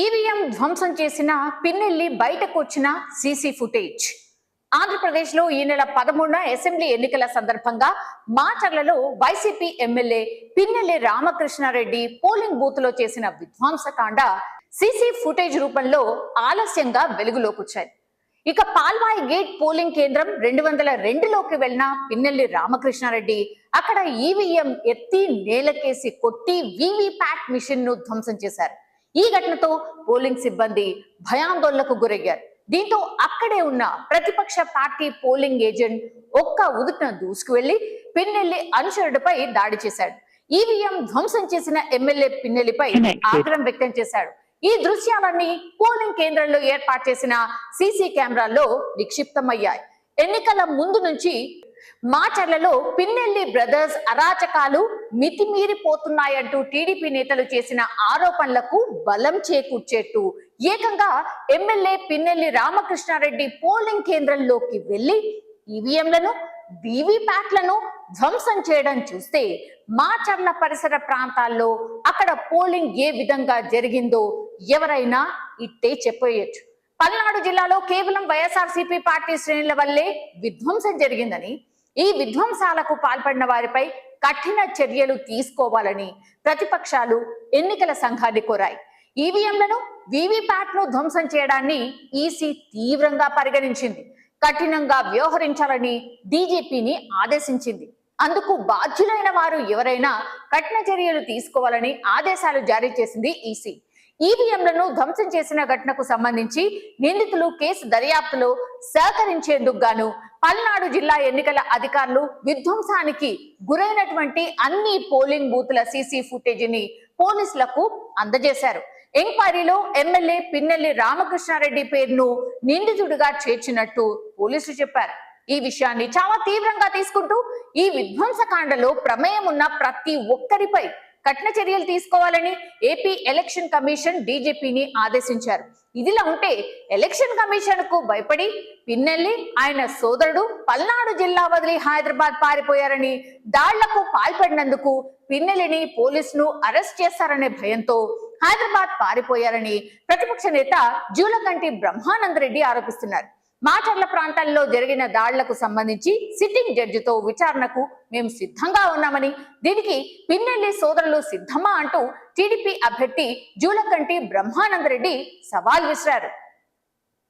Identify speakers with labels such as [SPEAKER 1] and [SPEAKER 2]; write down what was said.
[SPEAKER 1] EVM ధ్వంసం చేసిన పిన్నెల్లి బయటకు వచ్చిన సీసీ ఫుటేజ్. ఆంధ్రప్రదేశ్ లో ఈ నెల 13న అసెంబ్లీ ఎన్నికల సందర్భంగా మాచర్లలో YCP MLA Pinnelli Ramakrishna Reddy polling booth లో చేసిన విధ్వంసకాండ సీసీ ఫుటేజ్ రూపంలో ఆలస్యంగా వెలుగులోకి వచ్చాయి. ఇక పాల్వాయి గేట్ పోలింగ్ కేంద్రం 202లోకి వెళ్లిన పిన్నెల్లి రామకృష్ణారెడ్డి అక్కడ ఈవీఎం ఎత్తి నేలకేసి కొట్టి వీవీప్యాట్ మిషన్ ను ధ్వంసం చేశారు. ఈ ఘటనతో పోలింగ్ సిబ్బంది భయాందోళనకు గురయ్యారు. దీంతో అక్కడే ఉన్న ప్రతిపక్ష పార్టీ పోలింగ్ ఏజెంట్ ఒక్క ఉదుటన దూసుకువెళ్లి పిన్నెల్లి అనుచరుడిపై దాడి చేశాడు. ఈవీఎం ధ్వంసం చేసిన ఎమ్మెల్యే పిన్నెల్లిపై ఆగ్రహం వ్యక్తం చేశాడు. ఈ దృశ్యాలన్నీ పోలింగ్ కేంద్రంలో ఏర్పాటు చేసిన సీసీ కెమెరాల్లో నిక్షిప్తమయ్యాయి. ఎన్నికల ముందు నుంచి మాచర్లలో పిన్నెల్లి బ్రదర్స్ అరాచకాలు మితిమీరిపోతున్నాయంటూ టీడీపీ నేతలు చేసిన ఆరోపణలకు బలం చేకూర్చేట్టు ఏకంగా ఎమ్మెల్యే పిన్నెల్లి రామకృష్ణారెడ్డి పోలింగ్ కేంద్రంలోకి వెళ్లి ఈవీఎంలను వీవీప్యాట్లను ధ్వంసం చేయడం చూస్తే మాచర్ల పరిసర ప్రాంతాల్లో అక్కడ పోలింగ్ ఏ విధంగా జరిగిందో ఎవరైనా ఇట్టే చెప్పేయచ్చు. పల్నాడు జిల్లాలో కేవలం వైఎస్ఆర్సీపీ పార్టీ శ్రేణుల వల్లే విధ్వంసం జరిగిందని, ఈ విధ్వంసాలకు పాల్పడిన వారిపై కఠిన చర్యలు తీసుకోవాలని ప్రతిపక్షాలు ఎన్నికల సంఘాన్ని కోరాయి. ఈవీఎంలను వీవీప్యాట్ ను ధ్వంసం చేయడాన్ని ఈసీ తీవ్రంగా పరిగణించింది. కఠినంగా వ్యవహరించాలని డీజీపీని ఆదేశించింది. అందుకు బాధ్యులైన వారు ఎవరైనా కఠిన చర్యలు తీసుకోవాలని ఆదేశాలు జారీ చేసింది ఈసీ. ఈవీఎంలను ధ్వంసం చేసిన ఘటనకు సంబంధించి నిందితులు కేసు దర్యాప్తులో సహకరించేందుకు గాను పల్నాడు జిల్లా ఎన్నికల అధికారులు విధ్వంసానికి గురైనటువంటి అన్ని పోలింగ్ బూత్ల సీసీ ఫుటేజీని పోలీసులకు అందజేశారు. ఎంక్వైరీలో ఎమ్మెల్యే పిన్నెల్లి రామకృష్ణారెడ్డి పేరును నిందితుడిగా చేర్చినట్టు పోలీసులు చెప్పారు. ఈ విషయాన్ని చాలా తీవ్రంగా తీసుకుంటూ ఈ విధ్వంసకాండలో ప్రమేయం ఉన్న ప్రతి ఒక్కరిపై కఠిన చర్యలు తీసుకోవాలని ఏపీ ఎలక్షన్ కమిషన్ డీజీపీని ఆదేశించారు. ఇదిలా ఉంటే ఎలక్షన్ కమిషన్ కు భయపడి పిన్నెల్లి ఆయన సోదరుడు పల్నాడు జిల్లా వదిలి హైదరాబాద్ పారిపోయారని, దాళ్లకు పాల్పడినందుకు పిన్నెల్లిని పోలీసులు అరెస్ట్ చేస్తారనే భయంతో హైదరాబాద్ పారిపోయారని ప్రతిపక్ష నేత జూలకంటి బ్రహ్మానందరెడ్డి ఆరోపిస్తున్నారు. మాచర్ల ప్రాంతాల్లో జరిగిన దాడులకు సంబంధించి సిట్టింగ్ జడ్జితో విచారణకు మేము సిద్ధంగా ఉన్నామని, దీనికి పిన్నెల్లి సోదరులు సిద్ధమా అంటూ టీడీపీ అభ్యర్థి జూలకంటి బ్రహ్మానందరెడ్డి సవాల్ విసిరారు.